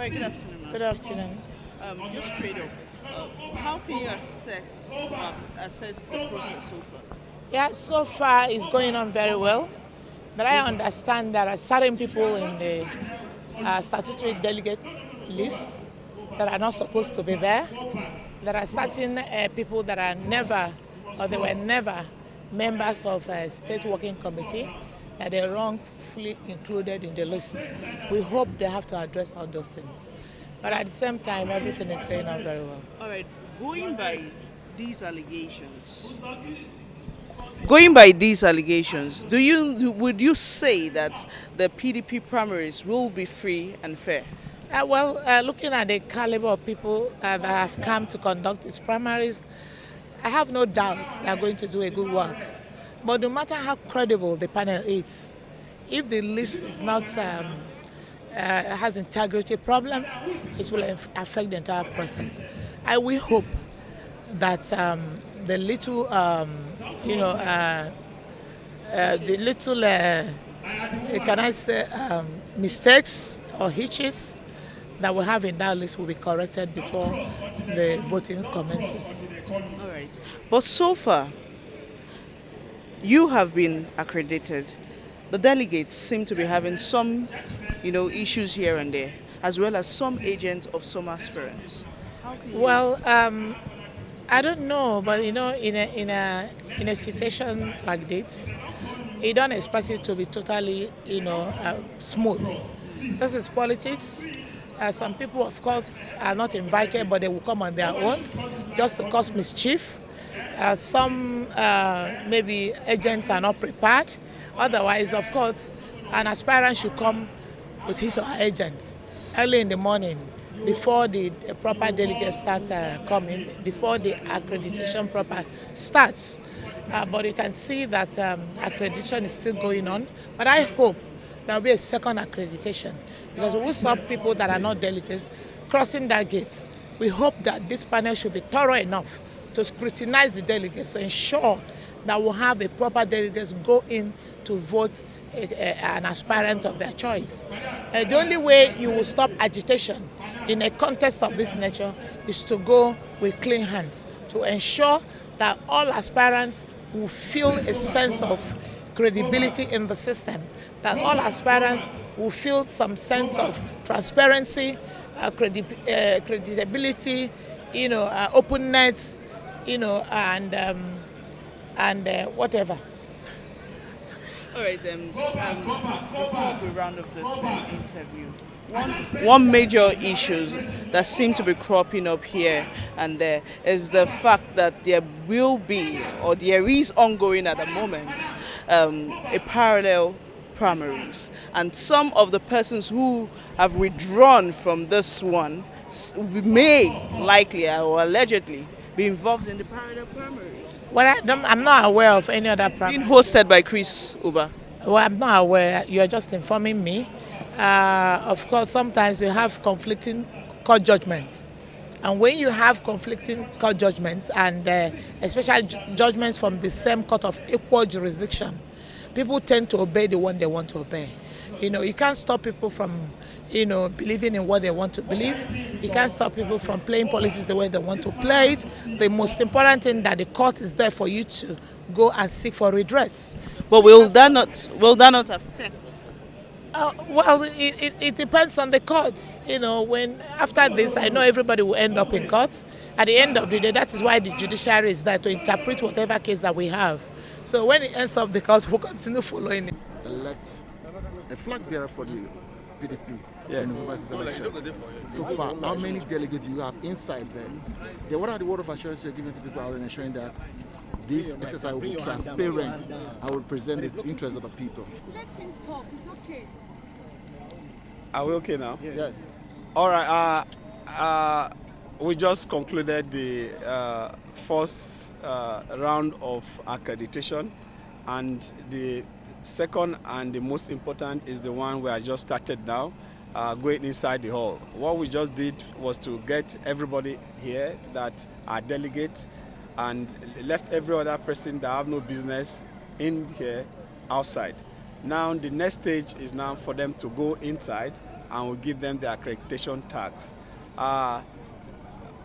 Good afternoon, ma'am. Good afternoon. Just straight up, how can you assess the process so far? Yeah, so far it's going on very well, but I understand there are certain people in the statutory delegate list that are not supposed to be there. There are certain people that are never, or they were never members of a state working committee that are wrongfully included in the list. We hope they have to address all those things. But at the same time, everything is going on very well. All right, going by these allegations, would you say that the PDP primaries will be free and fair? Looking at the caliber of people that have come to conduct these primaries, I have no doubt they are going to do a good work. But no matter how credible the panel is, if the list is not has integrity problem, it will affect the entire process. I will hope that the little, can I say, mistakes or hitches that we have in that list will be corrected before the voting commences. All right. But so far, you have been accredited. The delegates seem to be having some, issues here and there, as well as some agents of some aspirants. Well, I don't know, but in a situation like this, you don't expect it to be totally, smooth. This is politics. Some people, of course, are not invited, but they will come on their own just to cause mischief. Some maybe agents are not prepared. Otherwise, of course, an aspirant should come with his or her agents early in the morning before the proper delegates start coming, before the accreditation proper starts. But you can see that accreditation is still going on. But I hope there will be a second accreditation because we saw people that are not delegates crossing that gate. We hope that this panel should be thorough enough to scrutinize the delegates to ensure that we'll have the proper delegates go in to vote an aspirant of their choice. The only way you will stop agitation in a contest of this nature is to go with clean hands, to ensure that all aspirants will feel a sense of credibility in the system, that all aspirants will feel some sense of transparency, credibility, openness, and whatever. All right, then, before we round up this interview, one major issue that seems to be cropping up here and there is the fact that there will be, or there is ongoing at the moment, a parallel primaries. And some of the persons who have withdrawn from this one may likely or allegedly be involved in the parallel primaries. Well, I'm not aware of any other primary. Being hosted by Guber. Well, I'm not aware. You're just informing me. Of course, sometimes you have conflicting court judgments. And when you have conflicting court judgments, and especially judgments from the same court of equal jurisdiction, people tend to obey the one they want to obey. You can't stop people from, believing in what they want to believe. You can't stop people from playing politics the way they want to play it. The most important thing that the court is there for you to go and seek for redress. But will that not affect? It depends on the courts. When after this, I know everybody will end up in courts. At the end of the day, that is why the judiciary is there to interpret whatever case that we have. So when it ends up the court, we'll continue following it. Elect a flag bearer for the PDP. Yes. In the election. So far, how many delegates do you have inside there? Then what are the word of assurance you're giving to people out there ensuring that this exercise will be transparent and will present the interest of the people? Let him talk, it's okay. Are we okay now? Yes. All right. We just concluded the first round of accreditation, and the second and the most important is the one we are just started now, going inside the hall. What we just did was to get everybody here that are delegates, and left every other person that have no business in here outside. Now the next stage is now for them to go inside, and we'll give them the accreditation tags.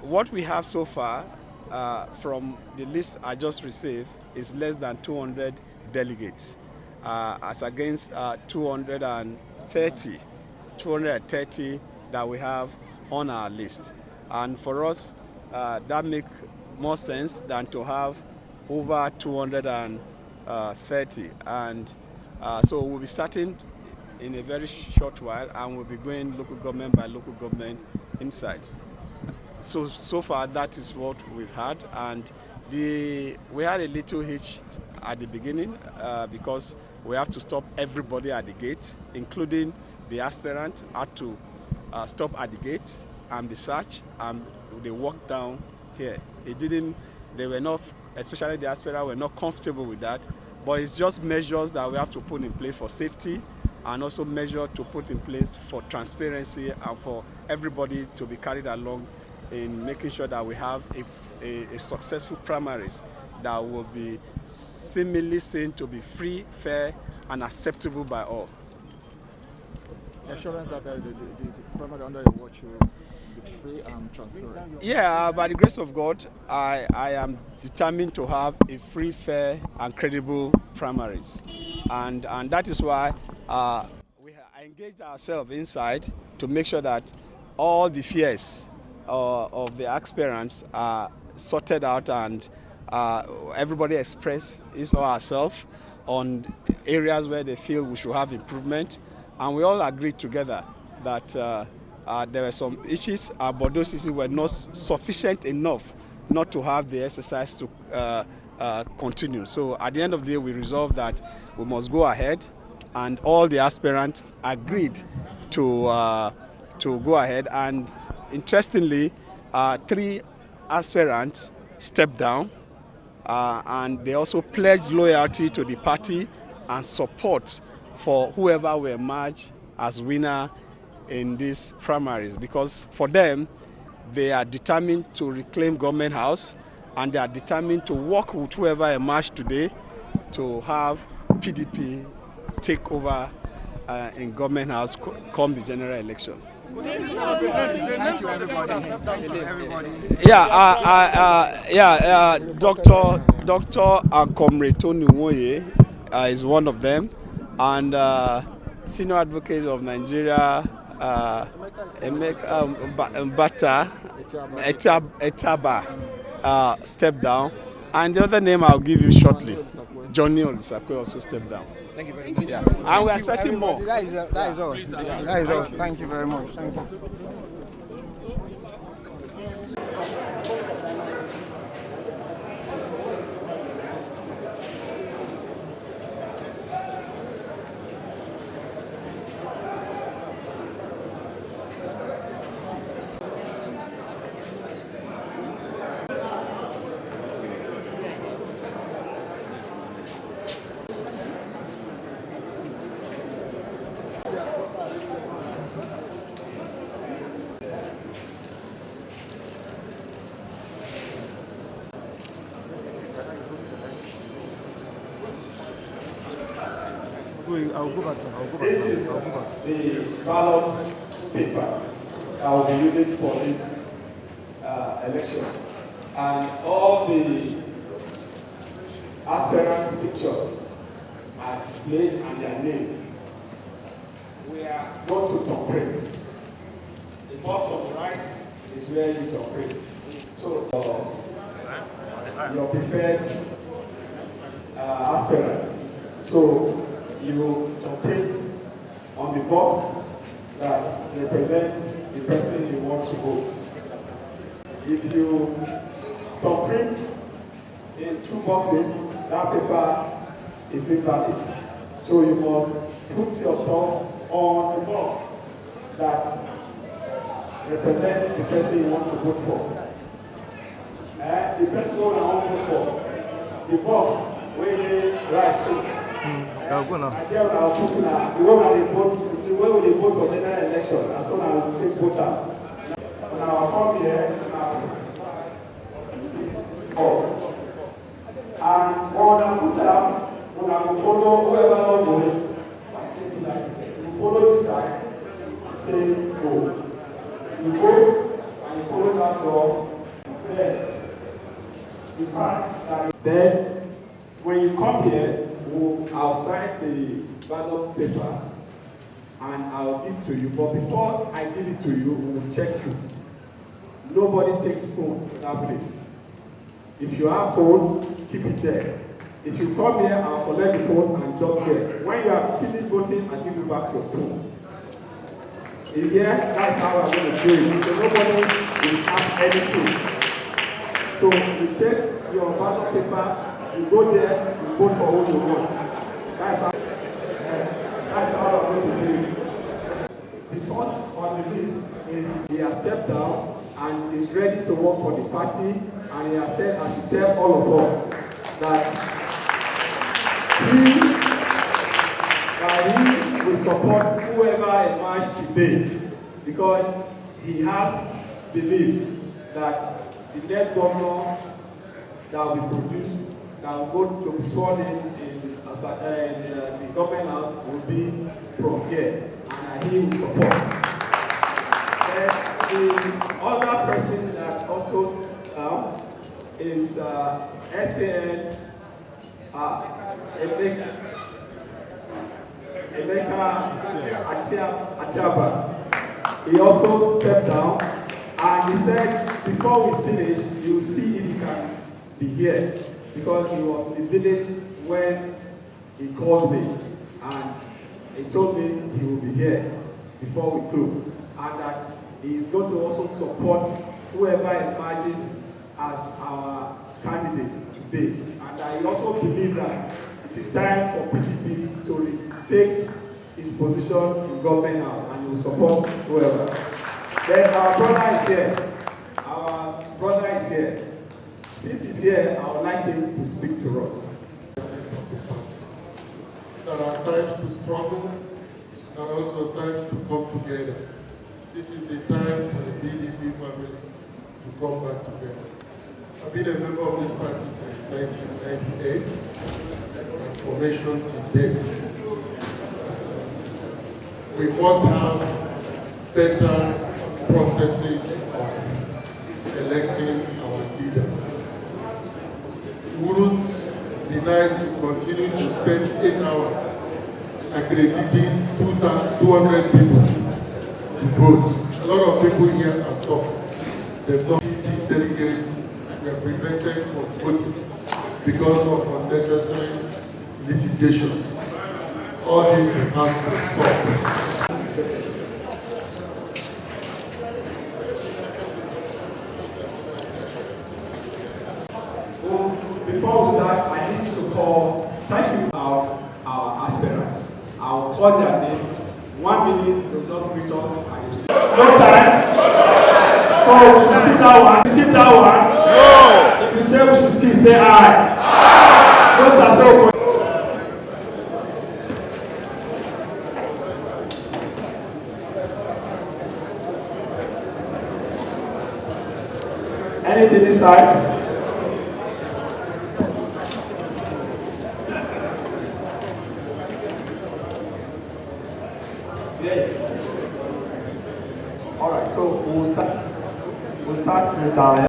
What we have so far from the list I just received is less than 200 delegates, as against 230 that we have on our list. And for us, that makes more sense than to have over 230. And so we'll be starting in a very short while, and we'll be going local government by local government inside. So far that is what we've had, and we had a little hitch at the beginning because we have to stop everybody at the gate, including the aspirant had to stop at the gate and be searched, and they walked down here. They were not, especially the aspirant, were not comfortable with that, but it's just measures that we have to put in place for safety, and also measures to put in place for transparency and for everybody to be carried along in making sure that we have a successful primaries that will be seemingly seen to be free, fair, and acceptable by all. Assurance that the primary under your watch will be free and transparent. Yeah, by the grace of God, I am determined to have a free, fair, and credible primaries, and that is why we engaged ourselves inside to make sure that all the fears of the aspirants are sorted out, and everybody express his or herself on areas where they feel we should have improvement, and we all agreed together that there were some issues, but those issues were not sufficient enough not to have the exercise to continue. So at the end of the day, we resolved that we must go ahead, and all the aspirants agreed to go ahead. And interestingly, 3 aspirants stepped down, and they also pledged loyalty to the party and support for whoever will emerge as winner in these primaries, because for them, they are determined to reclaim government house, and they are determined to work with whoever emerged today to have PDP take over in government house come the general election. Dr. Akomre Tony Nwoye is one of them, and senior advocate of Nigeria, Emeka Mbata Etaba, stepped down, and the other name I'll give you shortly, Johnny Olusakwe, also stepped down. Thank you very much. Yeah. And we're expecting more. That is all. That is all. Thank you very much. Thank you. I'll go back. This is the ballot paper I will be using for this election. And all the aspirants' pictures are displayed and their name. We are going to top print. The box on the right is where you top print. So your preferred aspirant. So you top print on the box that represents the person you want to vote. If you top print in 2 boxes, that paper is invalid. So you must put your thumb on the box that represent the person you want to vote for. The person you want to vote for, the boss, where they right, so I put the way they vote for general election, as soon as we take voter. Now I come here and when I put up, when I follow whoever I vote, you follow this side, say go. You vote and you follow that door, then you find. Then when you come here, I'll sign the ballot paper and I'll give to you. But before I give it to you, we'll check you. Nobody takes phone to that place. If you have phone, keep it there. If you come here, I'll collect the phone and drop there. When you have finished voting, I'll give you back your phone. In here, that's how I'm going to do it. So nobody will snap anything. So you take your ballot paper, you go there, you vote for who you want. That's how I'm going to do it. The first on the list is he has stepped down and is ready to work for the party, and he has said I should tell all of us that he will support whoever emerged today, because he has believed that the next governor that will be produced, that will go to be sworn in the government house, will be from here, and he will support. The other person that also is SAN Emeka Atiaba. He also stepped down and he said before we finish, you will see if he can be here, because he was in the village when he called me and he told me he will be here before we close, and that he is going to also support whoever emerges as our candidate today, and I also believe that it is time for PDP to take his position in government house, and he will support whoever. Then our brother is here. Our brother is here. Since he's here, I would like him to speak to us. There are times to struggle, there are also times to come together. This is the time for the PDP family to come back together. I've been a member of this party since 1998, and formation to date. We must have better processes of electing our leaders. It wouldn't be nice to continue to spend 8 hours accrediting 200 people to vote. A lot of people here are suffering. The PDP delegates were prevented from voting because of unnecessary litigation. All this has to stop. Before we start, I need to thank you about our aspirant. I'll call their name. 1 minute, they'll just greet us and you see. No time. So, to sit that one. Sit that one. No. If you say we should still say aye. Aye. Those are so. Anything inside? All right, so we'll start. We'll start with our.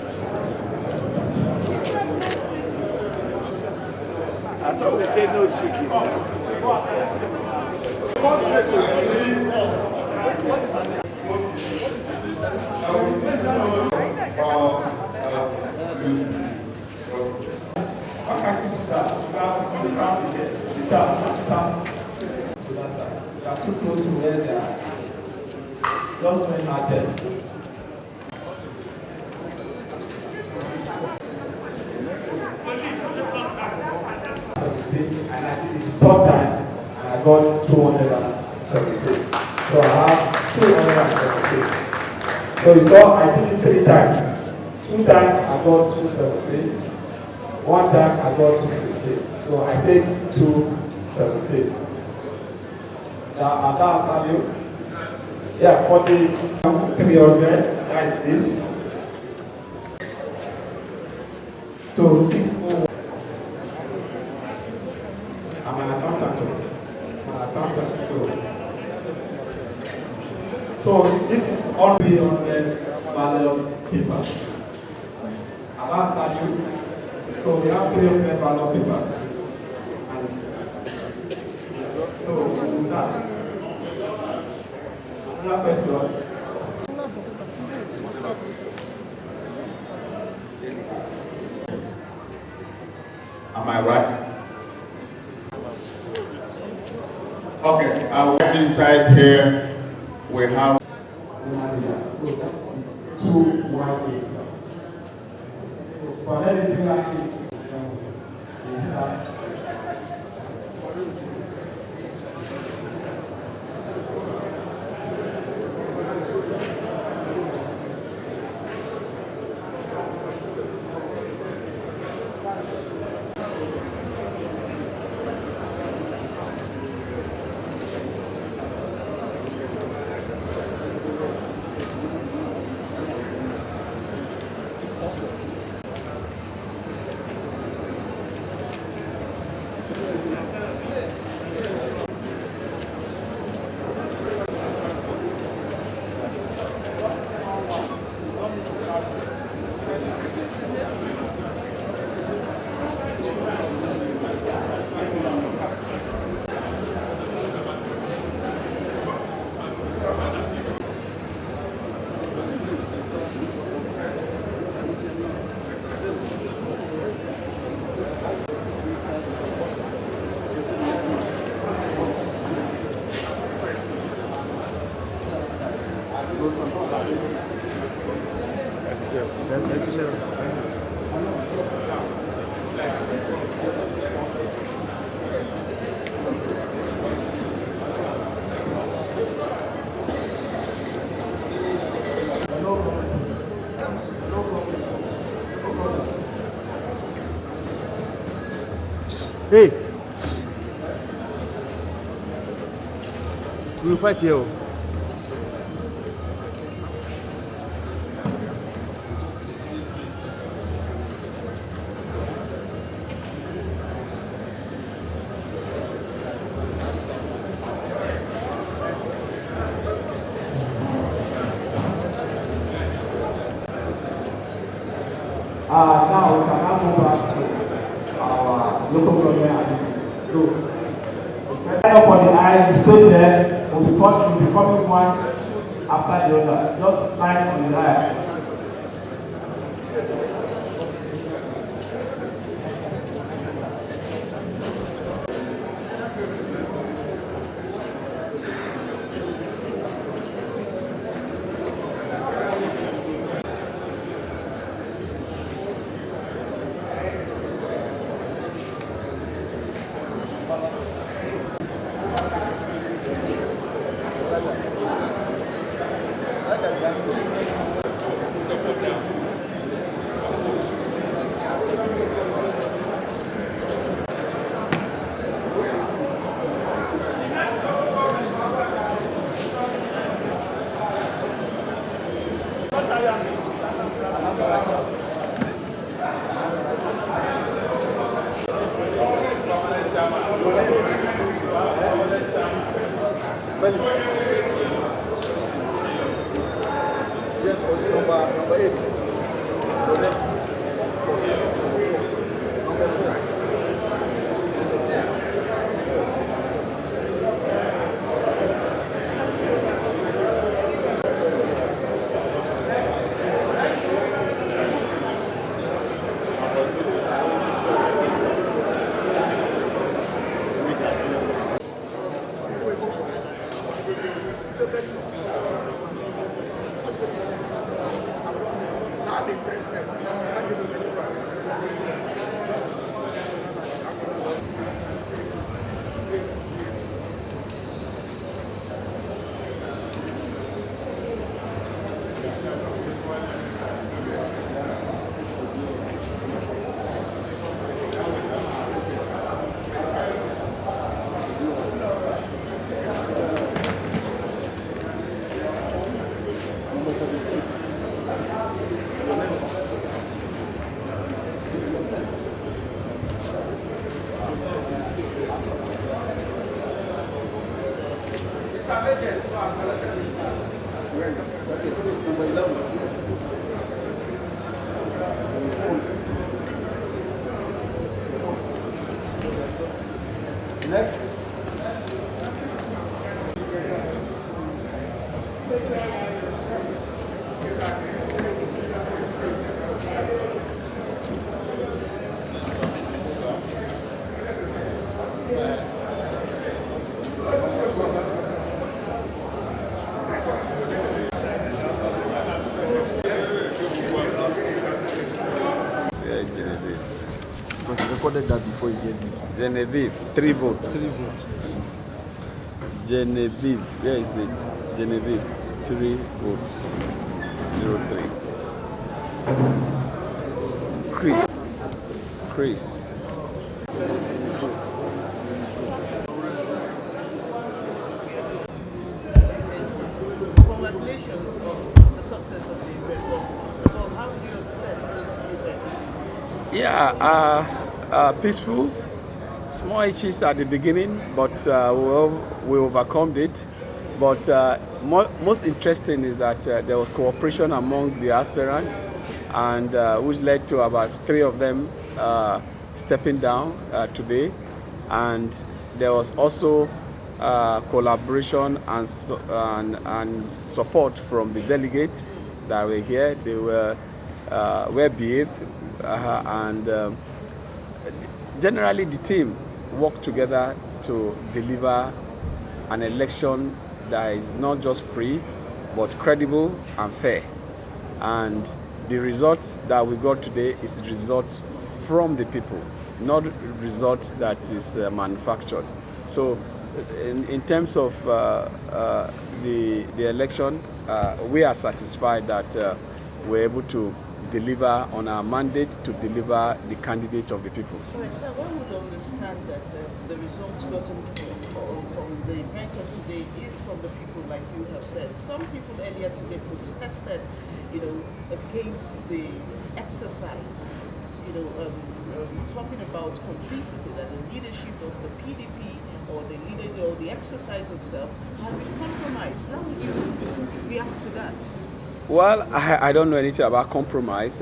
I thought we said no speaking. How can you sit down? You have to ground here. Sit down. Stand. To that side. You are too close to where they are. Just doing that there. And I did it 3rd time, and I got 217. So I have 217. So you saw I did it 3 times. 2 times I got 217. 1 time I got 216. So I take 217. That answer you? Yeah, for the 300, that is this. To 601. I'm an accountant. So this is all 300 ballot papers. I've answered you. So we have 300 ballot papers. And so we will start. Another question. Am I right? Okay, right inside here we have 218. So for everything I need, we start. Hey, we will fight here. Now we can now go back to our local government. So, sign up on the eye, you stay there, we'll be coming one after the other. Just sign on the eye. Yes, number 8. Number 4. Next. Yes, Genevieve. Because you recorded that before you gave me. Genevieve, 3 votes. 3 votes. Genevieve, where is it? Genevieve, 3 votes. 0-3. Chris. Congratulations on the success of the event. But first of all, how do you assess this event? Yeah, peaceful. Small issues at the beginning, but we overcome it. But most interesting is that there was cooperation among the aspirants, and which led to about 3 of them stepping down today. And there was also collaboration and support from the delegates that were here. They were well behaved, and generally the team worked together to deliver an election that is not just free, but credible and fair. And the results that we got today is the result from the people, not result that is manufactured. So in terms of the election, we are satisfied that we're able to deliver on our mandate to deliver the candidate of the people. All right, so one would understand that the results gotten from the event of today is from the people, like you have said. Some people earlier today protested, against the exercise, talking about complicity, that the leadership of the PDP or the exercise itself has been compromised. How would you react to that? Well, I don't know anything about compromise.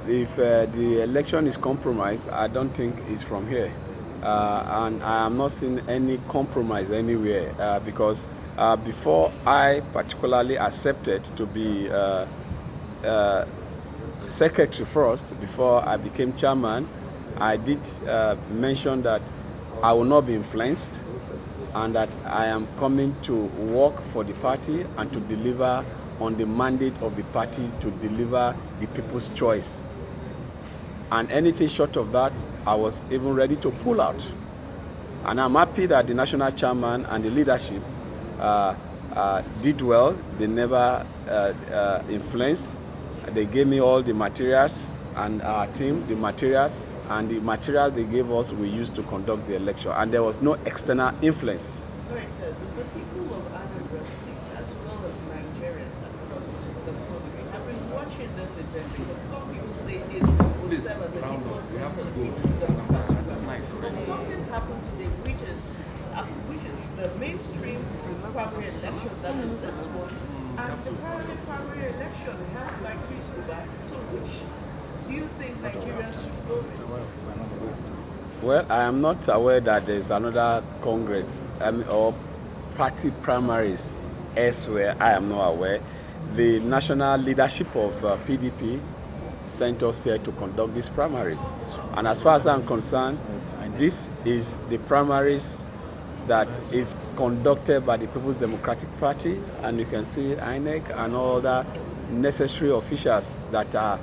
If the election is compromised, I don't think it's from here. And I am not seeing any compromise anywhere because before I particularly accepted to be secretary first, before I became chairman, I did mention that I will not be influenced and that I am coming to work for the party and to deliver on the mandate of the party to deliver the people's choice. And anything short of that, I was even ready to pull out. And I'm happy that the national chairman and the leadership did well. They never influenced. They gave me all the materials and our team the materials, and the materials they gave us we used to conduct the election. And there was no external influence. All right, sir. The people of Anambra State, as well as Nigerians across the country, have been watching this event because some people say it will serve as a people's test for the people's democracy. But something happened today, which is the mainstream primary election, that is this one, and the primary election held by Guber. So which do you think Nigerians should go with? Well, I am not aware that there is another Congress or party primaries elsewhere. I am not aware. The national leadership of PDP sent us here to conduct these primaries. And as far as I'm concerned, this is the primaries that is conducted by the People's Democratic Party, and you can see INEC and all other necessary officials that are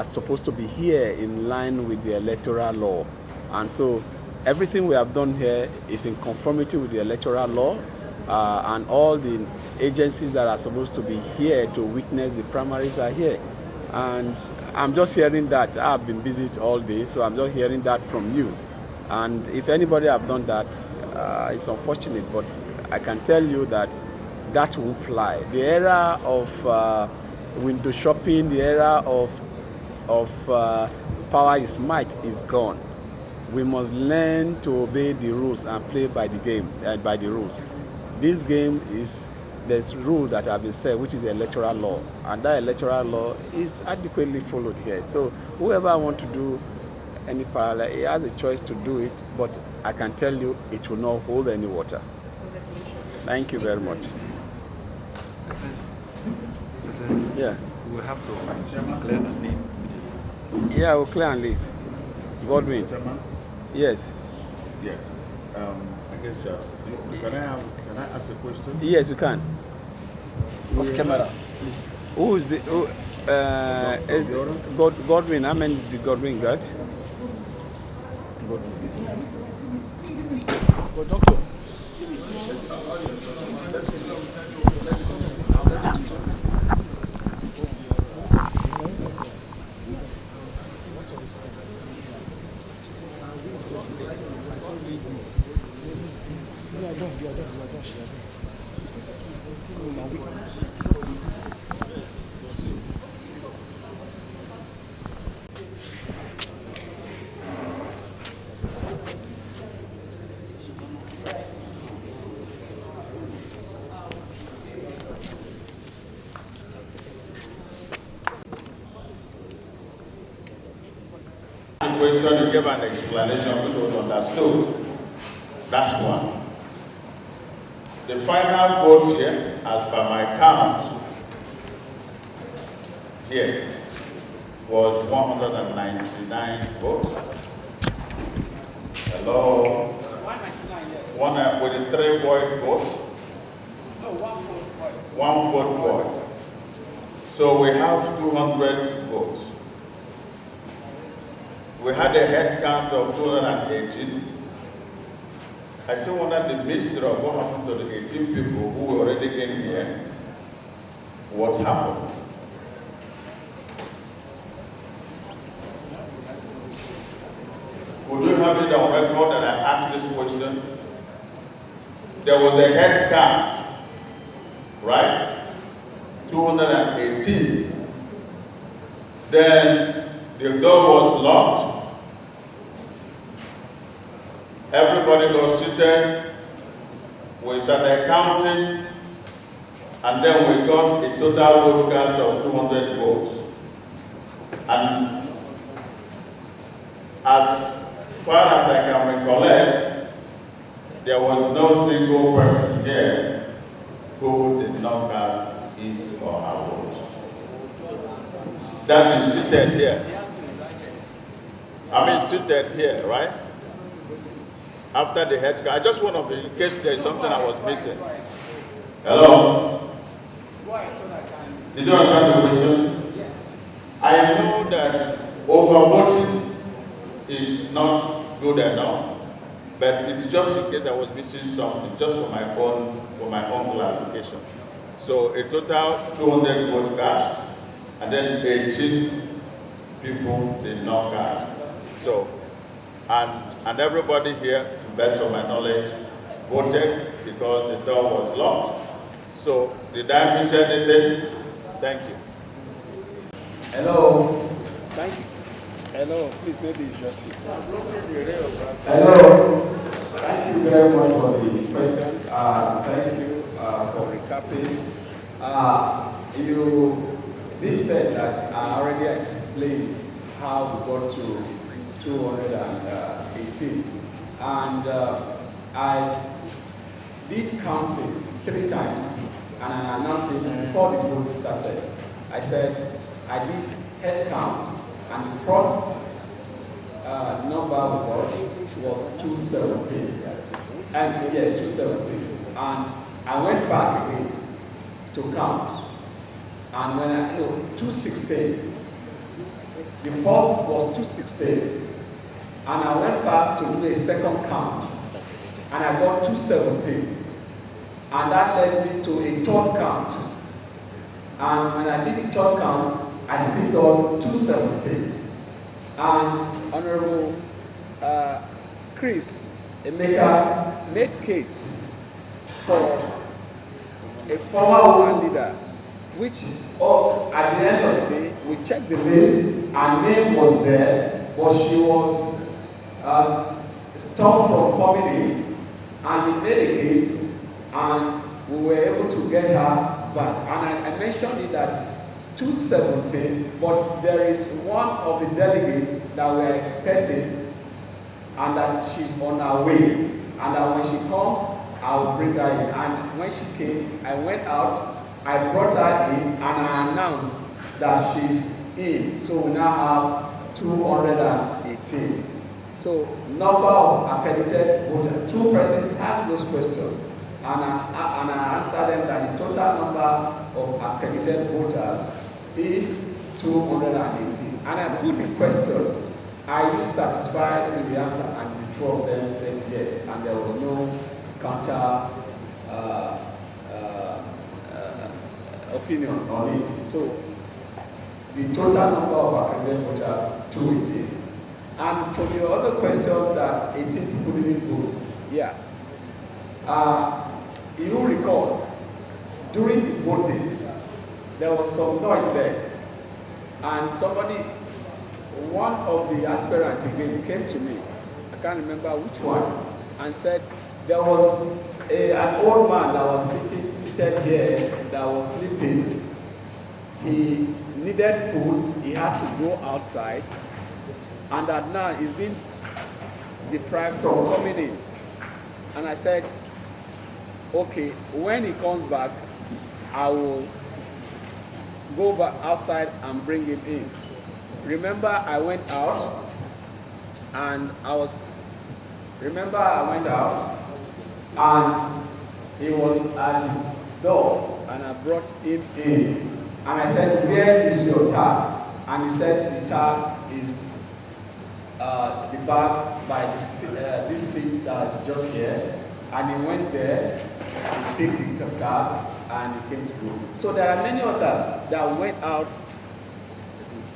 supposed to be here in line with the electoral law. And so everything we have done here is in conformity with the electoral law, and all the agencies that are supposed to be here to witness the primaries are here. And I'm just hearing that. I've been busy all day, so I'm just hearing that from you. And if anybody have done that, it's unfortunate, but I can tell you that that won't fly. The era of window shopping, the era of power is might is gone. we must learn to obey the rules and play by the game, by the rules. This game there's rule that have been set, which is the electoral law, and that electoral law is adequately followed here. So whoever wants to do any parallel, he has a choice to do it, but I can tell you it will not hold any water. Thank you very much. Yeah. We will have to clear and leave. Yeah, we'll clear and leave. Godwin. Yes. Yes. I guess, can I ask a question? Yes, you can. Off camera. Who is it? Godwin. How many did Godwin got? Doctor. Question, you gave an explanation which was understood. That's one. The final vote here, as per my count, here was 199 votes. Hello? 199, yes. One with the 3 void votes? No, 1 vote void. 1 vote void. So we have 200 votes. We had a head count of 218. I still wonder the mystery of what happened to the 18 people who were already in here. What happened? Would you have it on record that I asked this question? There was a head count, right? 218. Then the door was locked. Everybody got seated. We started counting, and then we got a total vote count of 200 votes. And as far as I can recollect, there was no single person here who did not cast his or her vote. That is seated here. I mean, seated here, right? After the head count, I just want to be, in case there is something I was missing. Hello? Did you understand the question? Yes. I know that overvoting is not good enough, but it's just in case I was missing something, just for my own clarification. So a total 200 votes cast, and then 18 people did not cast. So, and everybody here, to the best of my knowledge, voted because the door was locked. So, did I miss anything? Thank you. Hello. Thank you. Hello, please, maybe you just sit. Hello. Thank you very much for the question. Thank you for recapping. You did say that I already explained how we got to 218. And I did count it 3 times, and I announced it before the vote started. I said I did head count, and the first number we got was 217. And yes, 217. And I went back again to count. And when I 216. The first was 216. And I went back to do a second count. And I got 217. And that led me to a third count. And when I did the third count, I still got 217. And Honorable Chris Emeka made case for a former woman leader, which at the end of the day, we checked the list, her name was there, but she was stopped from coming in, and he made a case, and we were able to get her back. And I mentioned it at 2:17, but there is one of the delegates that we are expecting, and that she's on her way, and that when she comes, I will bring her in. And when she came, I went out, I brought her in, and I announced that she's in. So we now have 218. So number of accredited voters, 2 persons asked those questions, and I answered them that the total number of accredited voters is 218. And I put the question, are you satisfied with the answer? And the 2 of them said yes, and there was no counter opinion on it. So the total number of accredited voters, 218. And for the other question that 18 people didn't vote, yeah. You recall, during the voting, there was some noise there. And somebody, one of the aspirants again came to me, I can't remember which one, and said there was an old man that was seated here that was sleeping. He needed food, he had to go outside, and that now he's been deprived from coming in. And I said, okay, when he comes back, I will go back outside and bring him in. Remember, I went out, and and he was at the door, and I brought him in. And I said, where is your tag? And he said, the tag is the bag by this seat that is just here. And he went there, he picked the tag, and he came to go. So there are many others that went out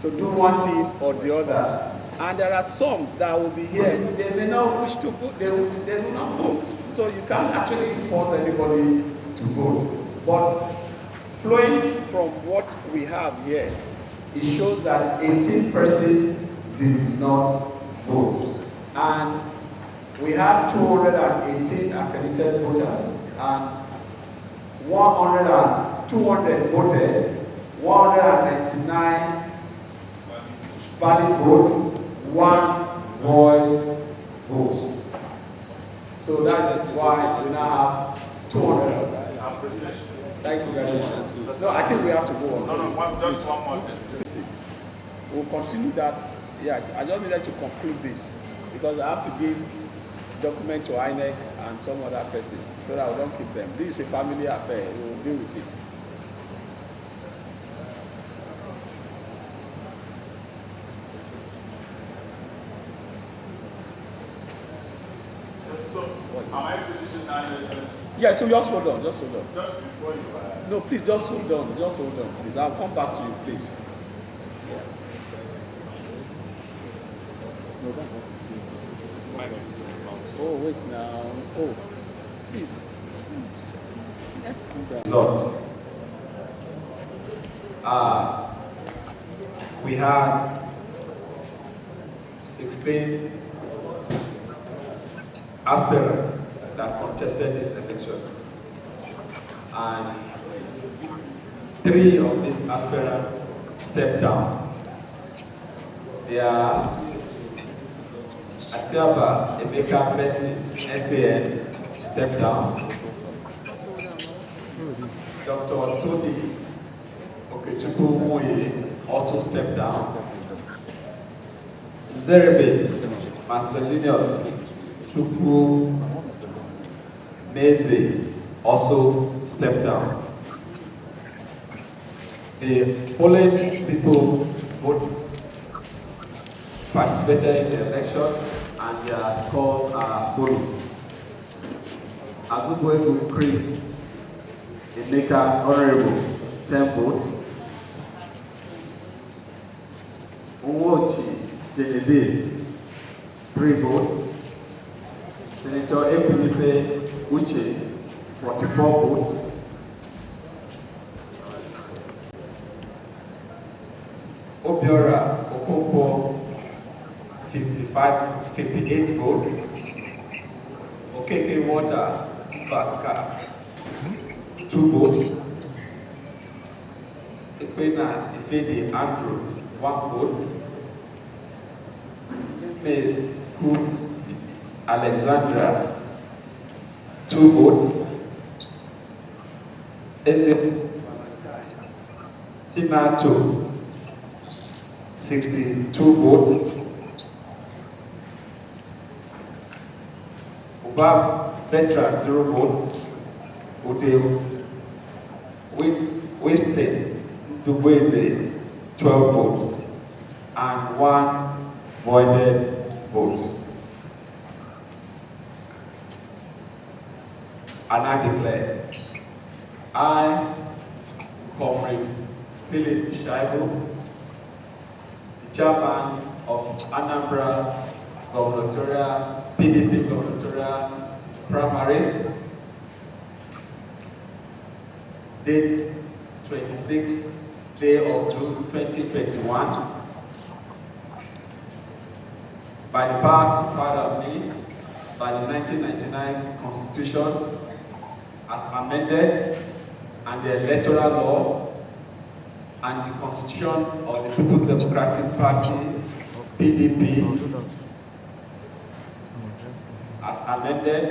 to do one thing or the other. And there are some that will be here. They may not wish to vote, they will not vote. So you can't actually force anybody to vote. But flowing from what we have here, it shows that 18% did not vote. And we have 218 accredited voters, and 200 voted, 199 valid vote, 1 void vote. So that's why we now have 200. Thank you very much. No, I think we have to go on. Just one more. We'll continue that. Yeah, I just needed to conclude this because I have to give document to INEC and some other persons so that we don't keep them. This is a family affair. We will deal with it. So, am I finishing now? Yeah, so just hold on, just hold on. Just before you No, please, just hold on, please. I'll come back to you, please. Yeah. No, don't go. Oh, wait now. Oh, please. Let's put that. Results. We had 16 aspirants that contested this election, and 3 of these aspirants stepped down. They are Atiaba Emeka Benson, SAN, stepped down. Dr. Tony Okechukwu Muye also stepped down. Zerebe Marcellinus Chukwu Meze also stepped down. The polling people participated in the election, and their scores are as follows. Azubwegu Chris Emeka Honorable, 10 votes. Uwochi Jenebe, 3 votes. Senator Ekwunife Uche, 44 votes. Obiora Okonkwo 58 votes. Okeke Water Baka, 2 votes. Ekpena Ifede Andrew, 1 vote. Meku Alexandra, 2 votes. Eze Tinato, 62 votes. Ubab Petra, 0 votes. Ude Wasted Dubueze, 12 votes. And 1 voided vote. And I declare, I, Comrade Philip Shaibu, the chairman of Anambra PDP gubernatorial primaries, date 26th day of June 2021, by the power conferred on me by the 1999 Constitution as amended, and the electoral law, and the Constitution of the People's Democratic Party, PDP, as amended,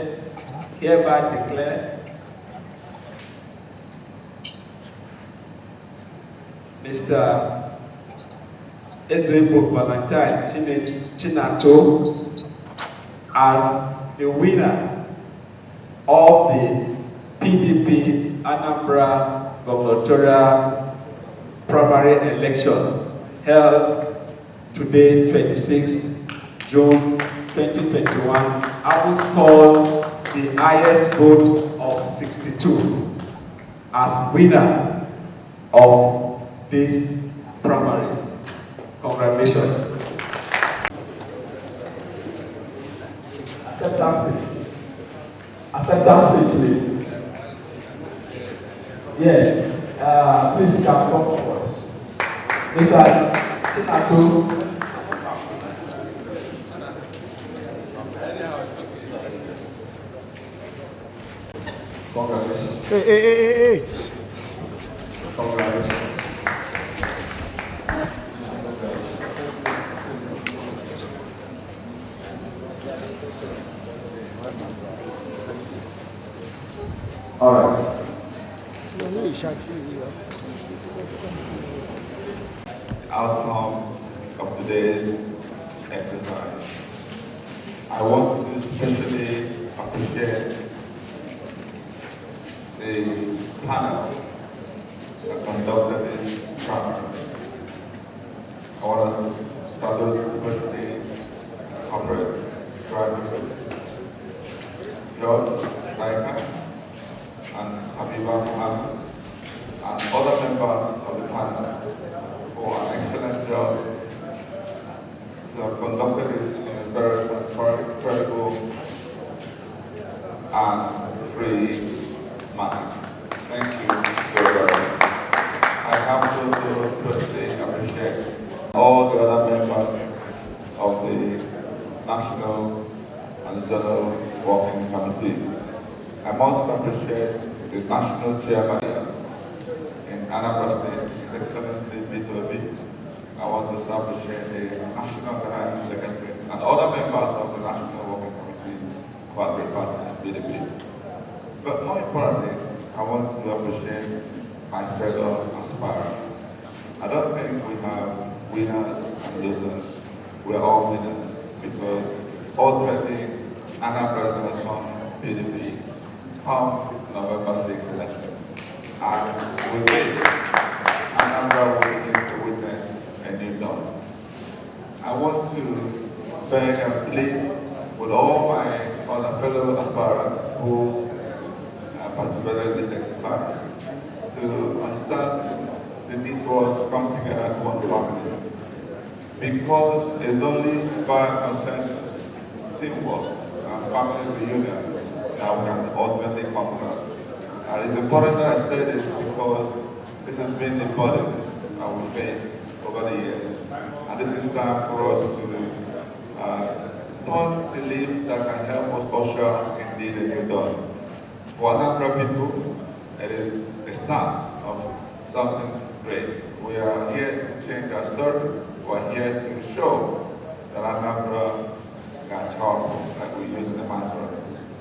hereby declare Mr. Ezwebo Valentine Chinato as the winner of the PDP Anambra gubernatorial primary election held today, 26 June 2021, having scored the highest vote of 62 as winner of these primaries. Congratulations. Acceptance stage. Acceptance stage, please. Yes, please you can come forward. Mr. Chinato. Congratulations. Hey. Congratulations. All right. Outcome of today's exercise. I want to especially appreciate the panel that conducted this primary. I want to salute especially corporate drivers, George Laika, and Habiba Muhammad, and other members of the panel for an excellent job to have conducted this in a very transparent, credible, and free manner. Thank you so very much. I have to especially appreciate all the other members of the National and Zonal Working Committee. I want to appreciate the National Chairman in Anambra State, His Excellency B2B. I want to appreciate the National Organizing Secretary and other members of the National Working Committee for the party, BDP. But more importantly, I want to appreciate my fellow aspirants. I don't think we have winners and losers. We're all winners because ultimately Anambra is going to turn BDP come November 6th election. And with it, Anambra will begin to witness a new dawn. I want to beg and plead with all my other fellow aspirants who participated in this exercise to understand the need for us to come together as one family. Because it's only by consensus, teamwork, and family reunion that we can ultimately conquer. And it's important that I say this because this has been the burden that we face over the years. And this is time for us to that can help us usher indeed a new dawn. For Anambra people, it is a start of something great. We are here to change our story. We are here to show that Anambra can talk like we use in the mantra.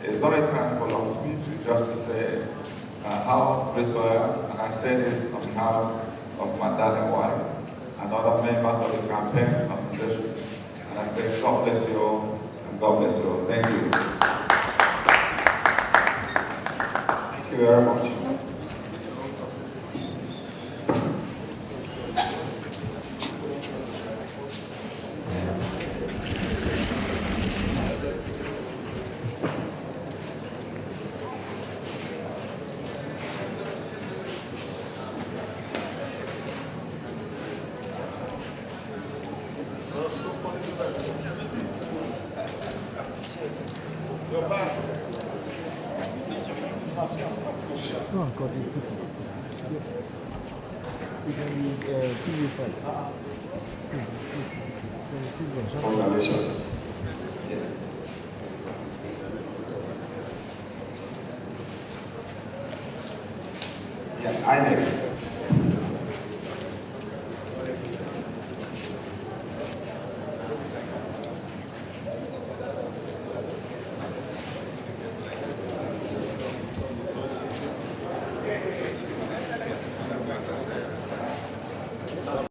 It's not a time for long speech, it's just to say how grateful I am, and I say this on behalf of my darling wife and other members of the campaign organization. And I say, God bless you all, and God bless you all. Thank you. Thank you very much. Oh, God, you put it. You can need TV fight. Congratulations. Yeah, I make.